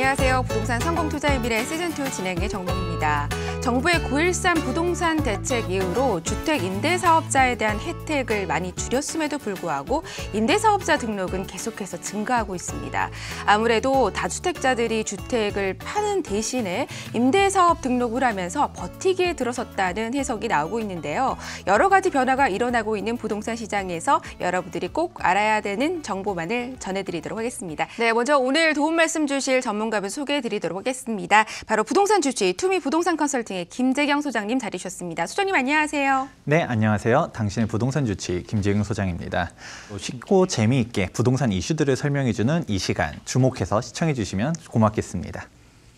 안녕하세요. 부동산 성공투자의 미래 시즌2 진행의 정몽입니다. 정부의 9.13 부동산 대책 이후로 주택 임대사업자에 대한 혜택을 많이 줄였음에도 불구하고 임대사업자 등록은 계속해서 증가하고 있습니다. 아무래도 다주택자들이 주택을 파는 대신에 임대사업 등록을 하면서 버티기에 들어섰다는 해석이 나오고 있는데요. 여러 가지 변화가 일어나고 있는 부동산 시장에서 여러분들이 꼭 알아야 되는 정보만을 전해드리도록 하겠습니다. 네, 먼저 오늘 도움 말씀 주실 전문가분 소개해드리도록 하겠습니다. 바로 부동산 주치 투미 부동산 컨설팅의 김재경 소장님 자리하셨습니다. 소장님 안녕하세요. 네, 안녕하세요. 당신의 부동산 주치 김재경 소장입니다. 쉽고 재미있게 부동산 이슈들을 설명해주는 이 시간 주목해서 시청해주시면 고맙겠습니다.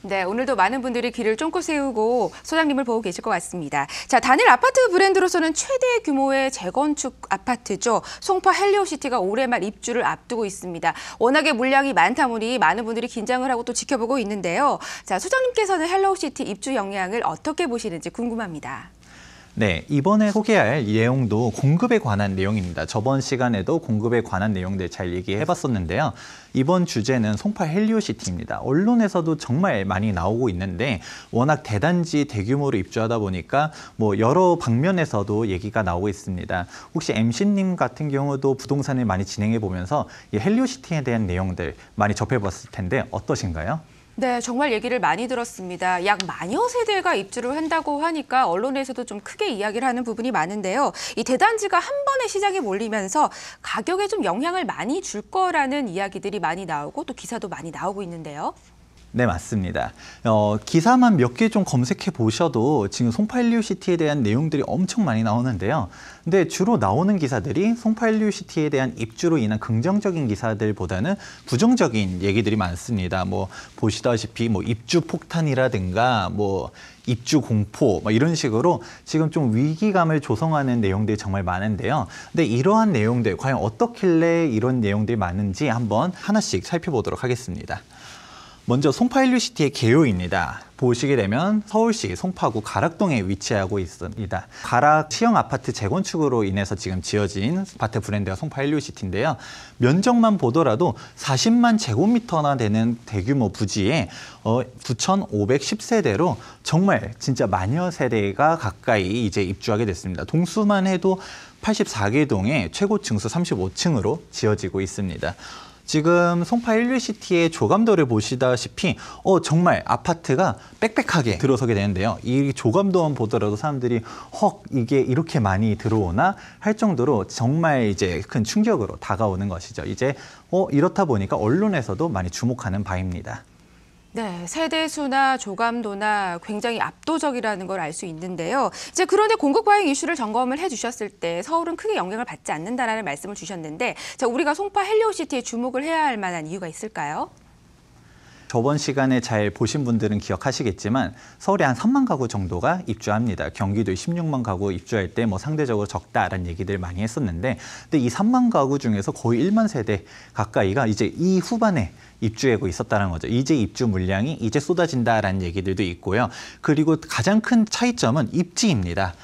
네, 오늘도 많은 분들이 귀를 쫑긋 세우고 소장님을 보고 계실 것 같습니다. 자, 단일 아파트 브랜드로서는 최대 규모의 재건축 아파트죠. 송파 헬리오시티가 올해 말 입주를 앞두고 있습니다. 워낙에 물량이 많다 보니 많은 분들이 긴장을 하고 또 지켜보고 있는데요. 자, 소장님께서는 헬리오시티 입주 영향을 어떻게 보시는지 궁금합니다. 네, 이번에 소개할 내용도 공급에 관한 내용입니다. 저번 시간에도 공급에 관한 내용들 잘 얘기해봤었는데요. 이번 주제는 송파 헬리오시티입니다. 언론에서도 정말 많이 나오고 있는데 워낙 대단지 대규모로 입주하다 보니까 여러 방면에서도 얘기가 나오고 있습니다. 혹시 MC님 같은 경우도 부동산을 많이 진행해 보면서 이 헬리오시티에 대한 내용들 많이 접해봤을 텐데 어떠신가요? 네, 정말 얘기를 많이 들었습니다. 약 만여 세대가 입주를 한다고 하니까 언론에서도 좀 크게 이야기를 하는 부분이 많은데요. 이 대단지가 한 번에 시장에 몰리면서 가격에 좀 영향을 많이 줄 거라는 이야기들이 많이 나오고 또 기사도 많이 나오고 있는데요. 네, 맞습니다. 기사만 몇 개 좀 검색해 보셔도 지금 송파 헬리오시티에 대한 내용들이 엄청 많이 나오는데요. 근데 주로 나오는 기사들이 송파 헬리오시티에 대한 입주로 인한 긍정적인 기사들보다는 부정적인 얘기들이 많습니다. 보시다시피 입주 폭탄이라든가 입주 공포 이런 식으로 지금 좀 위기감을 조성하는 내용들이 정말 많은데요. 근데 이러한 내용들 과연 어떻길래 이런 내용들이 많은지 한번 하나씩 살펴보도록 하겠습니다. 먼저 송파 헬리오시티의 개요입니다. 보시게 되면 서울시 송파구 가락동에 위치하고 있습니다. 가락 시형 아파트 재건축으로 인해서 지금 지어진 아파트 브랜드가 송파 헬리오시티인데요. 면적만 보더라도 40만 제곱미터나 되는 대규모 부지에 9,510세대로 정말 진짜 만여 세대가 가까이 이제 입주하게 됐습니다. 동수만 해도 84개 동에 최고 층수 35층으로 지어지고 있습니다. 지금 송파 헬리오시티의 조감도를 보시다시피 정말 아파트가 빽빽하게 들어서게 되는데요. 이 조감도만 보더라도 사람들이 이게 이렇게 많이 들어오나 할 정도로 정말 이제 큰 충격으로 다가오는 것이죠. 이제 이렇다 보니까 언론에서도 많이 주목하는 바입니다. 네, 세대수나 조감도나 굉장히 압도적이라는 걸 알 수 있는데요. 이제 그런데 공급 과잉 이슈를 점검을 해주셨을 때 서울은 크게 영향을 받지 않는다라는 말씀을 주셨는데, 자, 우리가 송파 헬리오시티에 주목을 해야 할 만한 이유가 있을까요? 저번 시간에 잘 보신 분들은 기억하시겠지만 서울에 한 3만 가구 정도가 입주합니다. 경기도에 16만 가구 입주할 때 상대적으로 적다라는 얘기들 많이 했었는데, 근데 이 3만 가구 중에서 거의 1만 세대 가까이가 이제 이 후반에 입주하고 있었다는 거죠. 이제 입주 물량이 이제 쏟아진다라는 얘기들도 있고요. 그리고 가장 큰 차이점은 입지입니다.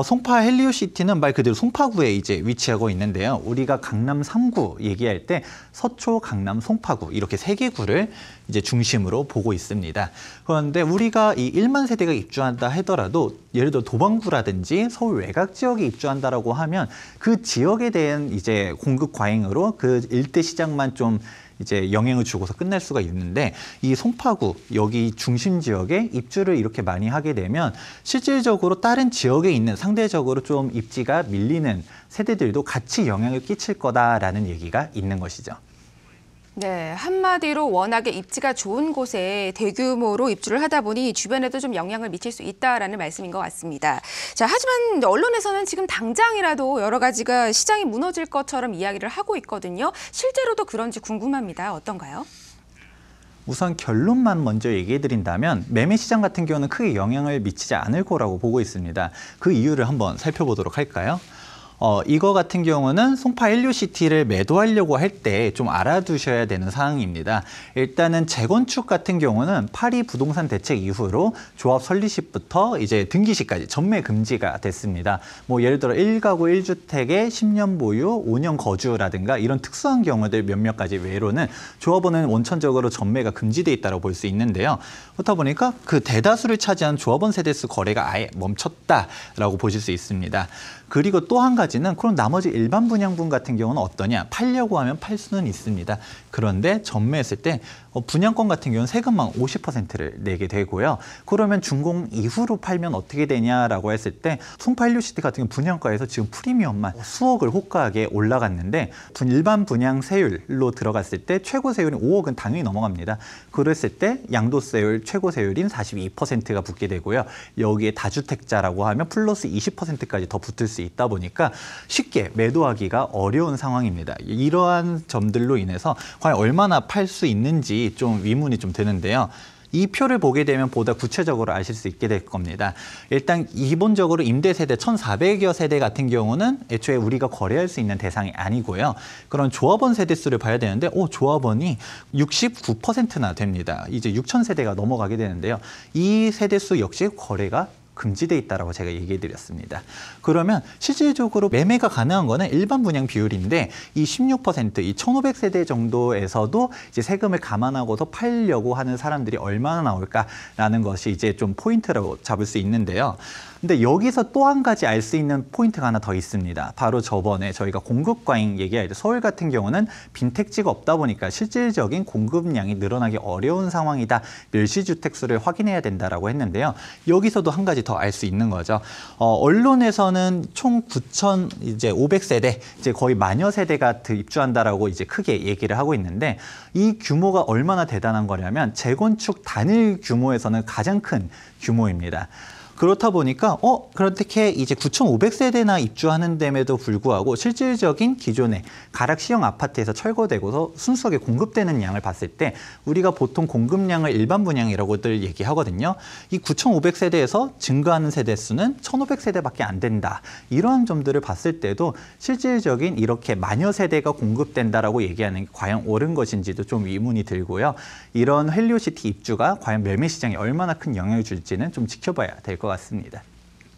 송파 헬리오시티는 말 그대로 송파구에 이제 위치하고 있는데요. 우리가 강남 3구 얘기할 때 서초, 강남, 송파구 이렇게 3개 구를 이제 중심으로 보고 있습니다. 그런데 우리가 이 1만 세대가 입주한다 하더라도 예를 들어 도방구라든지 서울 외곽 지역에 입주한다라고 하면 그 지역에 대한 이제 공급 과잉으로 그 일대 시장만 좀 이제 영향을 주고서 끝날 수가 있는데, 이 송파구 여기 중심 지역에 입주를 이렇게 많이 하게 되면 실질적으로 다른 지역에 있는 상대적으로 좀 입지가 밀리는 세대들도 같이 영향을 끼칠 거다라는 얘기가 있는 것이죠. 네, 한마디로 워낙에 입지가 좋은 곳에 대규모로 입주를 하다 보니 주변에도 좀 영향을 미칠 수 있다라는 말씀인 것 같습니다. 자, 하지만 언론에서는 지금 당장이라도 여러 가지가 시장이 무너질 것처럼 이야기를 하고 있거든요. 실제로도 그런지 궁금합니다. 어떤가요? 우선 결론만 먼저 얘기해드린다면 매매 시장 같은 경우는 크게 영향을 미치지 않을 거라고 보고 있습니다. 그 이유를 한번 살펴보도록 할까요? 이거 같은 경우는 송파 헬리오시티를 매도하려고 할 때 좀 알아두셔야 되는 사항입니다. 일단은 재건축 같은 경우는 파리 부동산 대책 이후로 조합 설립시부터 이제 등기시까지 전매 금지가 됐습니다. 뭐 예를 들어 1가구 1주택에 10년 보유, 5년 거주라든가 이런 특수한 경우들 몇몇 가지 외로는 조합원은 원천적으로 전매가 금지돼 있다고 볼 수 있는데요. 그렇다 보니까 그 대다수를 차지한 조합원 세대수 거래가 아예 멈췄다라고 보실 수 있습니다. 그리고 또 한 가지는 그럼 나머지 일반 분양분 같은 경우는 어떠냐? 팔려고 하면 팔 수는 있습니다. 그런데 전매했을 때 분양권 같은 경우는 세금만 50%를 내게 되고요. 그러면 준공 이후로 팔면 어떻게 되냐라고 했을 때 송파 헬리오시티 같은 경우 분양가에서 지금 프리미엄만 수억을 호가하게 올라갔는데 일반 분양 세율로 들어갔을 때 최고 세율인 5억은 당연히 넘어갑니다. 그랬을 때 양도세율 최고 세율인 42%가 붙게 되고요. 여기에 다주택자라고 하면 플러스 20%까지 더 붙을 수 있다 보니까 쉽게 매도하기가 어려운 상황입니다. 이러한 점들로 인해서 과연 얼마나 팔 수 있는지 좀 의문이 좀 드는데요. 이 표를 보게 되면 보다 구체적으로 아실 수 있게 될 겁니다. 일단 기본적으로 임대세대 1,400여 세대 같은 경우는 애초에 우리가 거래할 수 있는 대상이 아니고요. 그런 조합원 세대수를 봐야 되는데 조합원이 69%나 됩니다. 이제 6,000세대가 넘어가게 되는데요. 이 세대수 역시 거래가 금지돼 있다라고 제가 얘기해 드렸습니다. 그러면 실질적으로 매매가 가능한 거는 일반 분양 비율인데 이 16%, 이 1,500세대 정도에서도 이제 세금을 감안하고서 팔려고 하는 사람들이 얼마나 나올까라는 것이 이제 좀 포인트라고 잡을 수 있는데요. 근데 여기서 또 한 가지 알 수 있는 포인트가 하나 더 있습니다. 바로 저번에 저희가 공급 과잉 얘기할 때 서울 같은 경우는 빈택지가 없다 보니까 실질적인 공급량이 늘어나기 어려운 상황이다. 멸시주택 수를 확인해야 된다라고 했는데요. 여기서도 한 가지 더 알 수 있는 거죠. 언론에서는 총 9,500세대, 이제 거의 만여 세대가 입주한다라고 이제 크게 얘기를 하고 있는데 이 규모가 얼마나 대단한 거냐면 재건축 단일 규모에서는 가장 큰 규모입니다. 그렇다 보니까 그렇게 이제 9,500세대나 입주하는 데에도 불구하고 실질적인 기존의 가락 시형 아파트에서 철거되고서 순수하게 공급되는 양을 봤을 때 우리가 보통 공급량을 일반 분양이라고들 얘기하거든요. 이 9,500세대에서 증가하는 세대 수는 1,500세대밖에 안 된다. 이런 점들을 봤을 때도 실질적인 이렇게 만여 세대가 공급된다라고 얘기하는 게 과연 옳은 것인지도 좀 의문이 들고요. 이런 헬리오시티 입주가 과연 매매 시장에 얼마나 큰 영향을 줄지는 좀 지켜봐야 될 것 같습니다.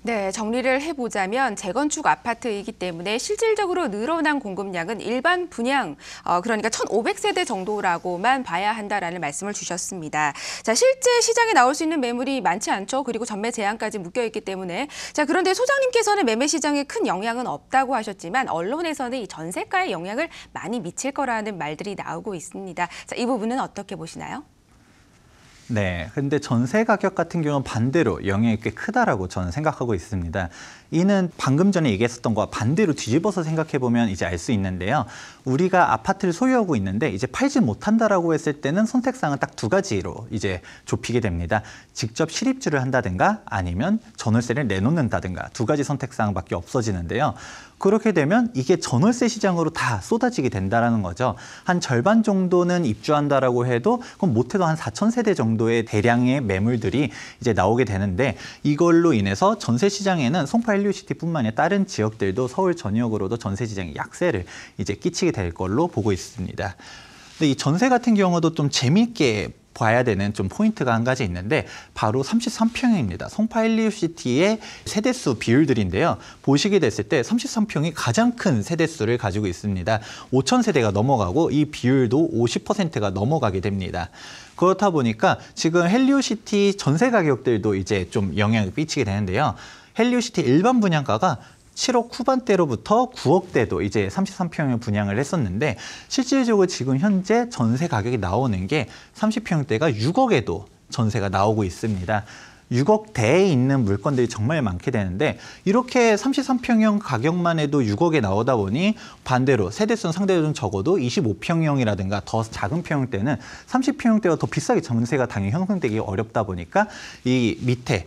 네, 정리를 해보자면 재건축 아파트이기 때문에 실질적으로 늘어난 공급량은 일반 분양, 그러니까 1,500세대 정도라고만 봐야 한다라는 말씀을 주셨습니다. 자, 실제 시장에 나올 수 있는 매물이 많지 않죠. 그리고 전매 제한까지 묶여있기 때문에. 자, 그런데 소장님께서는 매매 시장에 큰 영향은 없다고 하셨지만 언론에서는 이 전세가에 영향을 많이 미칠 거라는 말들이 나오고 있습니다. 자, 이 부분은 어떻게 보시나요? 네, 근데 전세 가격 같은 경우는 반대로 영향이 꽤 크다라고 저는 생각하고 있습니다. 이는 방금 전에 얘기했었던 거와 반대로 뒤집어서 생각해 보면 이제 알 수 있는데요. 우리가 아파트를 소유하고 있는데 이제 팔지 못한다라고 했을 때는 선택사항은 딱 두 가지로 이제 좁히게 됩니다. 직접 실입주를 한다든가 아니면 전월세를 내놓는다든가 두 가지 선택사항밖에 없어지는데요. 그렇게 되면 이게 전월세 시장으로 다 쏟아지게 된다라는 거죠. 한 절반 정도는 입주한다라고 해도 그럼 못해도 한 4,000세대 정도의 대량의 매물들이 이제 나오게 되는데 이걸로 인해서 전세 시장에는 송파 헬리오시티뿐만 아니라 다른 지역들도 서울 전역으로도 전세 시장에 약세를 이제 끼치게 될 걸로 보고 있습니다. 근데 이 전세 같은 경우도 좀 재미있게 봐야 되는 좀 포인트가 한 가지 있는데 바로 33평입니다. 송파 헬리오시티의 세대수 비율들인데요. 보시게 됐을 때 33평이 가장 큰 세대수를 가지고 있습니다. 5,000세대가 넘어가고 이 비율도 50%가 넘어가게 됩니다. 그렇다 보니까 지금 헬리오시티 전세 가격들도 이제 좀 영향을 끼치게 되는데요. 헬리오시티 일반 분양가가 7억 후반대로부터 9억대도 이제 33평을 분양을 했었는데 실질적으로 지금 현재 전세 가격이 나오는 게 30평대가 6억에도 전세가 나오고 있습니다. 6억대에 있는 물건들이 정말 많게 되는데 이렇게 33평형 가격만 해도 6억에 나오다 보니 반대로 세대수는 상대적으로 적어도 25평형이라든가 더 작은 평형대는 30평형대가 더 비싸게 전세가 당연히 형성되기 어렵다 보니까 이 밑에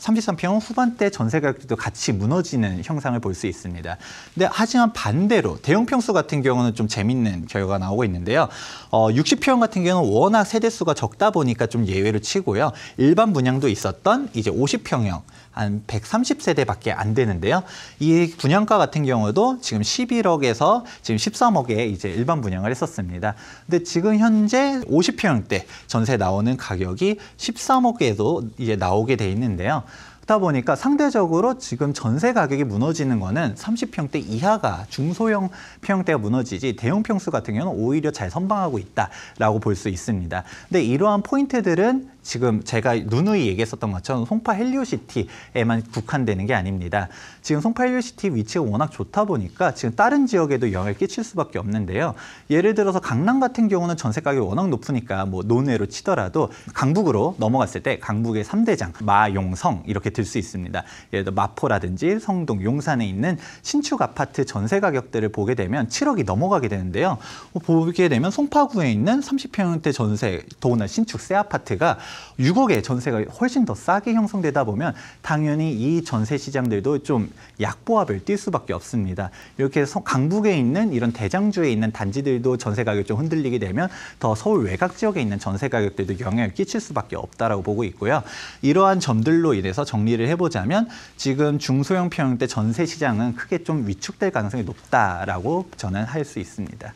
33평 후반대 전세 가격도 같이 무너지는 형상을 볼 수 있습니다. 근데 하지만 반대로 대형 평수 같은 경우는 좀 재밌는 결과가 나오고 있는데요. 60평 같은 경우는 워낙 세대수가 적다 보니까 좀 예외로 치고요. 일반 분양도 있었던 이제 50평형 한 130세대밖에 안 되는데요. 이 분양가 같은 경우도 지금 11억에서 지금 13억에 이제 일반 분양을 했었습니다. 근데 지금 현재 50평대 전세 나오는 가격이 13억에도 이제 나오게 돼 있는데요. 그러다 보니까 상대적으로 지금 전세 가격이 무너지는 거는 30평대 이하가 중소형 평대가 무너지지 대형 평수 같은 경우는 오히려 잘 선방하고 있다라고 볼 수 있습니다. 근데 이러한 포인트들은 지금 제가 누누이 얘기했었던 것처럼 송파 헬리오시티에만 국한되는 게 아닙니다. 지금 송파 헬리오시티 위치가 워낙 좋다 보니까 지금 다른 지역에도 영향을 끼칠 수밖에 없는데요. 예를 들어서 강남 같은 경우는 전세 가격이 워낙 높으니까 뭐 논외로 치더라도 강북으로 넘어갔을 때 강북의 3대장, 마용성 이렇게 들 수 있습니다. 예를 들어 마포라든지 성동, 용산에 있는 신축 아파트 전세 가격들을 보게 되면 7억이 넘어가게 되는데요. 보게 되면 송파구에 있는 30평대 전세, 더구나 신축 새 아파트가 6억의 전세가 훨씬 더 싸게 형성되다 보면 당연히 이 전세 시장들도 좀 약보합을 띌 수밖에 없습니다. 이렇게 강북에 있는 이런 대장주에 있는 단지들도 전세 가격이 좀 흔들리게 되면 더 서울 외곽 지역에 있는 전세 가격들도 영향을 끼칠 수밖에 없다라고 보고 있고요. 이러한 점들로 인해서 정리를 해보자면 지금 중소형 평대 전세 시장은 크게 좀 위축될 가능성이 높다라고 저는 할 수 있습니다.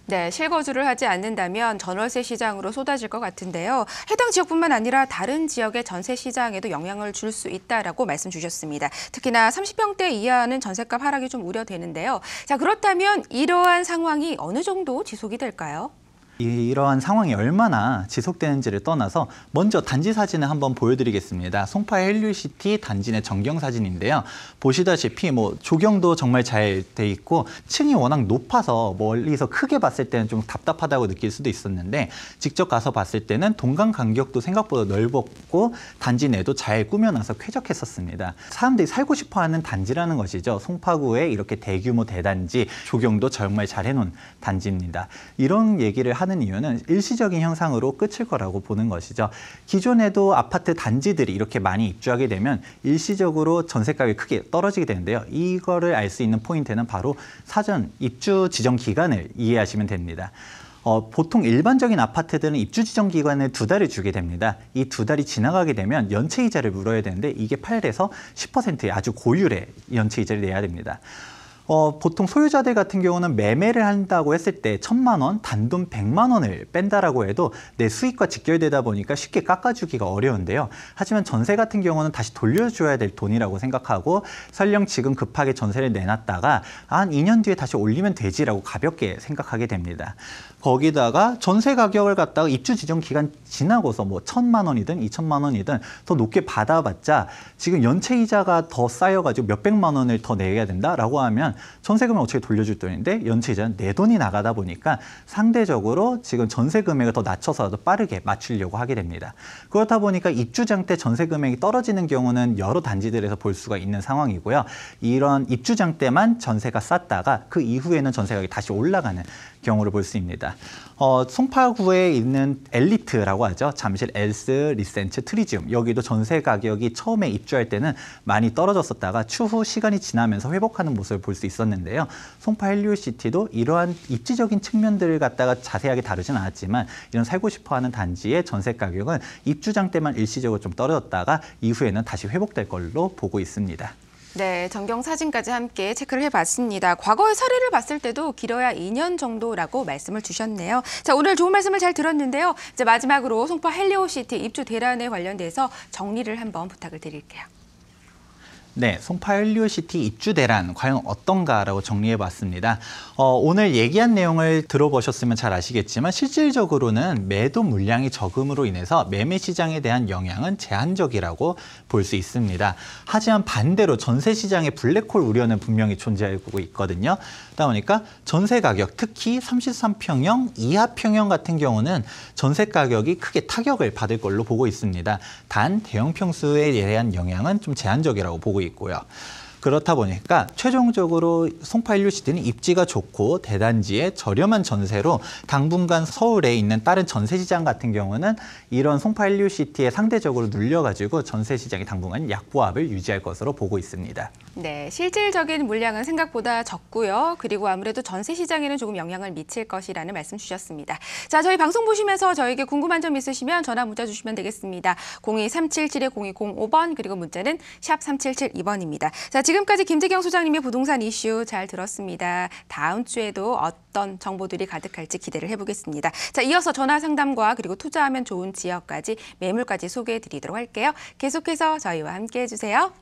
네, 실거주를 하지 않는다면 전월세 시장으로 쏟아질 것 같은데요. 해당 지역뿐만 아니라 다른 지역의 전세 시장에도 영향을 줄 수 있다라고 말씀 주셨습니다. 특히나 30평대 이하는 전세값 하락이 좀 우려되는데요. 자, 그렇다면 이러한 상황이 어느 정도 지속이 될까요? 이러한 상황이 얼마나 지속되는지를 떠나서 먼저 단지 사진을 한번 보여드리겠습니다. 송파 헬리오시티 단지 내 전경 사진인데요. 보시다시피 뭐 조경도 정말 잘 돼 있고 층이 워낙 높아서 멀리서 크게 봤을 때는 좀 답답하다고 느낄 수도 있었는데 직접 가서 봤을 때는 동강 간격도 생각보다 넓었고 단지 내도 잘 꾸며놔서 쾌적했었습니다. 사람들이 살고 싶어하는 단지라는 것이죠. 송파구에 이렇게 대규모 대단지, 조경도 정말 잘 해놓은 단지입니다. 이런 얘기를 하는 이유는 일시적인 현상으로 끝일 거라고 보는 것이죠. 기존에도 아파트 단지들이 이렇게 많이 입주하게 되면 일시적으로 전세가격이 크게 떨어지게 되는데요. 이거를 알 수 있는 포인트는 바로 사전 입주 지정 기간을 이해하시면 됩니다. 보통 일반적인 아파트들은 입주 지정 기간을 2달을 주게 됩니다. 이 2달이 지나가게 되면 연체 이자를 물어야 되는데 이게 8에서 10%의 아주 고율의 연체 이자를 내야 됩니다. 보통 소유자들 같은 경우는 매매를 한다고 했을 때 1,000만 원, 단돈 100만 원을 뺀다라고 해도 내 수익과 직결되다 보니까 쉽게 깎아주기가 어려운데요. 하지만 전세 같은 경우는 다시 돌려줘야 될 돈이라고 생각하고 설령 지금 급하게 전세를 내놨다가 한 2년 뒤에 다시 올리면 되지라고 가볍게 생각하게 됩니다. 거기다가 전세 가격을 갖다가 입주 지정 기간 지나고서 뭐 1,000만 원이든 2,000만 원이든 더 높게 받아봤자 지금 연체 이자가 더 쌓여가지고 몇백만 원을 더 내야 된다라고 하면 전세금을 어떻게 돌려줄 돈인데 연체 이자는 내 돈이 나가다 보니까 상대적으로 지금 전세 금액을 더 낮춰서라도 빠르게 맞추려고 하게 됩니다. 그렇다 보니까 입주장 때 전세 금액이 떨어지는 경우는 여러 단지들에서 볼 수가 있는 상황이고요. 이런 입주장 때만 전세가 쌌다가 그 이후에는 전세 가격이 다시 올라가는 경우를 볼 수 있습니다. 송파구에 있는 엘리트라고 하죠. 잠실, 엘스, 리센츠, 트리지움 여기도 전세 가격이 처음에 입주할 때는 많이 떨어졌었다가 추후 시간이 지나면서 회복하는 모습을 볼 수 있었는데요. 송파 헬리오시티도 이러한 입지적인 측면들을 갖다가 자세하게 다루진 않았지만 이런 살고 싶어하는 단지의 전세 가격은 입주장 때만 일시적으로 좀 떨어졌다가 이후에는 다시 회복될 걸로 보고 있습니다. 네, 전경 사진까지 함께 체크를 해봤습니다. 과거의 사례를 봤을 때도 길어야 2년 정도라고 말씀을 주셨네요. 자, 오늘 좋은 말씀을 잘 들었는데요. 이제 마지막으로 송파 헬리오시티 입주 대란에 관련돼서 정리를 한번 부탁을 드릴게요. 네, 송파 헬리오시티 입주 대란 과연 어떤가라고 정리해봤습니다. 오늘 얘기한 내용을 들어보셨으면 잘 아시겠지만 실질적으로는 매도 물량이 적음으로 인해서 매매 시장에 대한 영향은 제한적이라고 볼 수 있습니다. 하지만 반대로 전세 시장의 블랙홀 우려는 분명히 존재하고 있거든요. 그러다 보니까 전세 가격, 특히 33평형, 이하평형 같은 경우는 전세 가격이 크게 타격을 받을 걸로 보고 있습니다. 단 대형 평수에 대한 영향은 좀 제한적이라고 보고 있고요. 그렇다 보니까 최종적으로 송파 헬리오시티는 입지가 좋고 대단지에 저렴한 전세로 당분간 서울에 있는 다른 전세 시장 같은 경우는 이런 송파 헬리오시티에 상대적으로 눌려가지고 전세 시장이 당분간 약보합을 유지할 것으로 보고 있습니다. 네, 실질적인 물량은 생각보다 적고요. 그리고 아무래도 전세 시장에는 조금 영향을 미칠 것이라는 말씀 주셨습니다. 자, 저희 방송 보시면서 저에게 궁금한 점 있으시면 전화 문자 주시면 되겠습니다. 02377-0205번 그리고 문자는 샵 3772번입니다. 자, 지금까지 김재경 소장님의 부동산 이슈 잘 들었습니다. 다음 주에도 어떤 정보들이 가득할지 기대를 해보겠습니다. 자, 이어서 전화 상담과 그리고 투자하면 좋은 지역까지 매물까지 소개해 드리도록 할게요. 계속해서 저희와 함께 해주세요.